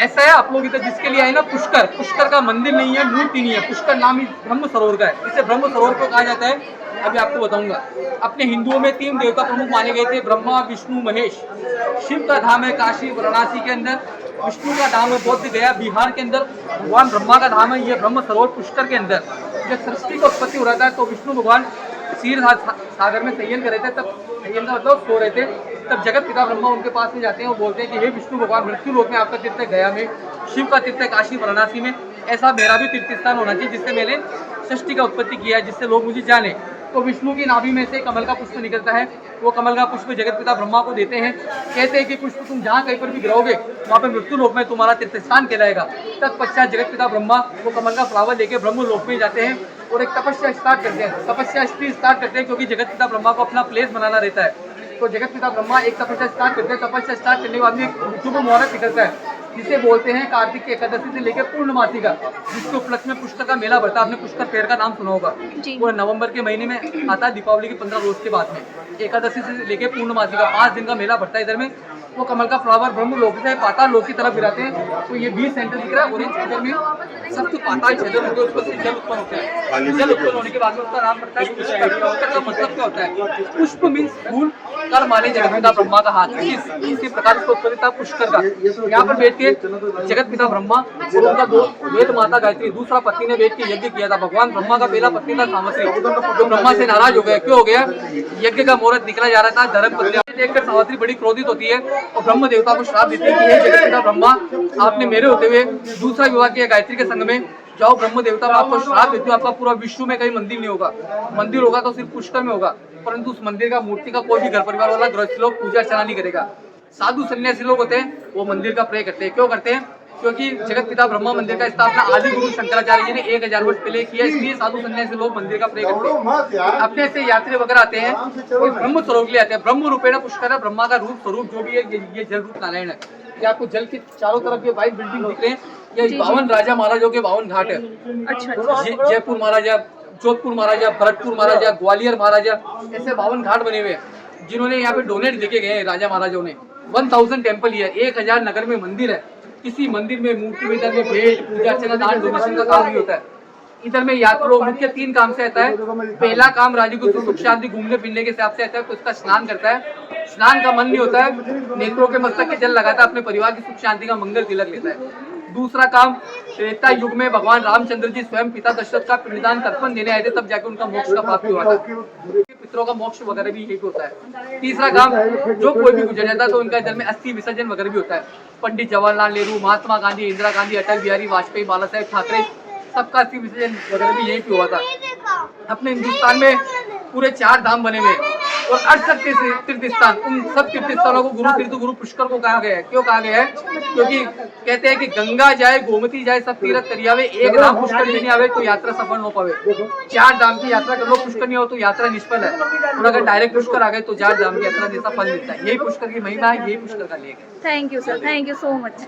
ऐसा है आप लोग इधर जिसके लिए आए ना, पुष्कर, पुष्कर का मंदिर नहीं है, मूर्ति नहीं है, पुष्कर नाम ही ब्रह्म सरोवर का है। इसे ब्रह्म सरोवर को कहा जाता है। अभी आपको बताऊंगा। अपने हिंदुओं में 3 देवता प्रमुख माने गए थे, ब्रह्मा विष्णु महेश। शिव का धाम है काशी वाराणसी के अंदर, विष्णु का धाम है बोध गया बिहार के अंदर, भगवान ब्रह्मा का धाम है ये ब्रह्म सरोवर पुष्कर के अंदर। जब सृष्टि का उत्पत्ति हो रहा था तो विष्णु भगवान क्षीर सागर में शयन कर रहे थे, तब शयन का मतलब सो रहे थे, तब जगत पिता ब्रह्मा उनके पास में जाते हैं और बोलते हैं कि हे विष्णु भगवान, मृत्यु लोक में आपका तीर्थ है गया में, शिव का तीर्थ है काशी वाराणसी में, ऐसा मेरा भी तीर्थ स्थान होना चाहिए जिससे मैंने सृष्टि का उत्पत्ति किया है, जिससे लोग मुझे जाने। तो विष्णु की नाभि में से कमल का पुष्प निकलता है, वो कमल का पुष्प जगत पिता ब्रह्मा को देते हैं। कहते हैं कि पुष्प तुम जहाँ कहीं पर भी गिराओगे वहाँ पे मृत्यु लोक में तुम्हारा तीर्थ स्थान कहलाएगा। तत्पश्चात जगत पिता ब्रह्मा वो कमल का फ्लावर लेके ब्रह्म लोक में जाते हैं और एक तपस्या स्टार्ट करते हैं। तपस्या स्टार्ट करते हैं क्योंकि जगत पिता ब्रह्मा को अपना प्लेस बनाना रहता है। तो जगत पिता ब्रह्मा एक तपस्या स्टार्ट करते हैं। तपस्या स्टार्ट करने के बाद में एक शुभ मुहूर्त निकलता है जिसे बोलते हैं कार्तिक एकादशी से लेकर पूर्णमासी का, जिसके उपलक्ष्य में पुष्कर का मेला बढ़ता है। आपने पुष्कर फेयर का नाम सुना होगा, वो नवंबर के महीने में आता है, दीपावली के 15 रोज के बाद में। एकादशी से लेकर पूर्णमासी का 5 दिन का मेला बढ़ता है। इधर में वो कमल का फ्लावर ब्रह्म लोक से पाताल लोक की तरफ गिराते हैं। तो ये 20 सेंटर दिख रहा है ऑरेंज कलर में, सबसे पाताल छेदन होकर उसको से जल उत्पन्न होता है। जल उत्पन्न होने के बाद में उसका नाम पड़ता है पुष्कर। पुष्कर का मतलब क्या होता है? पुष्प मीन्स फूल, कर माने जगत पिता ब्रह्मा का हाथ, इसी प्रकार से उत्पत्ति था पुष्कर का। यहाँ पर बैठ के जगत पिता ब्रह्मा और उनका दो वेद माता गायत्री, दूसरा पत्नी ने बैठ के यज्ञ किया था। भगवान ब्रह्मा का पहला पत्नी था सावित्री, जो ब्रह्मा से नाराज हो गया। क्यों हो गया? यज्ञ का मुहूर्त निकला जा रहा था, धर्म पत्नी देखकर सावित्री बड़ी क्रोधित होती है और ब्रह्म देवता को श्राप देती है कि हे जगत पिता ब्रह्मा, आपने मेरे होते हुए दूसरा विवाह किया गायत्री के संग में, जाओ ब्रह्म देवता, मैं आपको श्राप देती हूँ, आपका पूरा विश्व में कहीं मंदिर नहीं होगा। मंदिर होगा तो सिर्फ पुष्कर में होगा, परंतु उस मंदिर का मूर्ति का कोई भी घर परिवार वाला गृहस्थ लोग पूजा अर्चना नहीं करेगा। साधु सन्यासी लोग होते हैं वो मंदिर का प्रे करते हैं। क्यों करते हैं? क्योंकि जगत पिता ब्रह्मा मंदिर का स्थापना आदि गुरु शंकराचार्य जी ने 1000 वर्ष पहले किया, इसलिए साधु सन्यासी लोग मंदिर का प्रे करते हैं। अपने से यात्री वगैरह आते हैं वो ब्रह्म स्वरूप ले आते हैं। ब्रह्म रूपेण पुष्कर है, ब्रह्मा का रूप स्वरूप जो भी है ये जल रूप नारायण है। ये आपको जल के चारों तरफ ये व्हाइट बिल्डिंग दिख रहे हैं, ये 52 राजा महाराजों के 52 घाट है। जयपुर महाराजा, जोधपुर महाराजा, भरतपुर महाराजा, ग्वालियर महाराजा, ऐसे 52 घाट बने हुए हैं जिन्होंने यहाँ पे डोनेट देके गए राजा महाराजाओं ने। 1000 टेम्पल है, 1000 नगर में मंदिर है। किसी मंदिर में मूर्ति में इधर में भेंट पूजा अर्चना दान डोनेशन का काम भी होता है। इधर में यात्री लोग मुख्य 3 काम से आता है। पहला काम राज्य को सुख शांति घूमने फिरने के हिसाब से आता है, तो उसका स्नान करता है। स्नान का मन नहीं होता है, नेत्रों के मस्तक के जल लगाता है, अपने परिवार की सुख शांति का मंगल तिलक लेता है। दूसरा काम, त्रेता युग में भगवान रामचंद्र जी स्वयं पिता दशरथ का पिंडदान तर्पण देने आए थे, तब जाके उनका मोक्ष का प्राप्ति हुआ था। पितरों का मोक्ष वगैरह भी यही होता है। तीसरा काम, जो कोई भी गुजर जाता है तो उनका इधर में अस्थि विसर्जन वगैरह भी होता है। पंडित जवाहरलाल नेहरू, महात्मा गांधी, इंदिरा गांधी, अटल बिहारी वाजपेयी, बाला साहेब ठाकरे, सबका अस्थि विसर्जन वगैरह भी यही पे हुआ था। अपने हिंदुस्तान में पूरे 4 धाम बने हुए और 68 तीर्थ स्थान, उन सब तीर्थ स्थानों को गुरु तीर्थ गुरु पुष्कर को कहा गया है। क्यों कहा गया है? क्योंकि कहते हैं कि गंगा जाए गोमती जाए सब तीर्थ करियावे, एक धाम पुष्कर नहीं आवे तो यात्रा सफल न पावे। 4 धाम की यात्रा कर लो, पुष्कर नहीं हो तो यात्रा निष्फल है। और अगर डायरेक्ट पुष्कर आ गए तो 4 धाम की यात्रा जैसा फल मिलता है। यही पुष्कर की महिमा है, यही पुष्कर का लेख है। Thank you sir, thank you so much.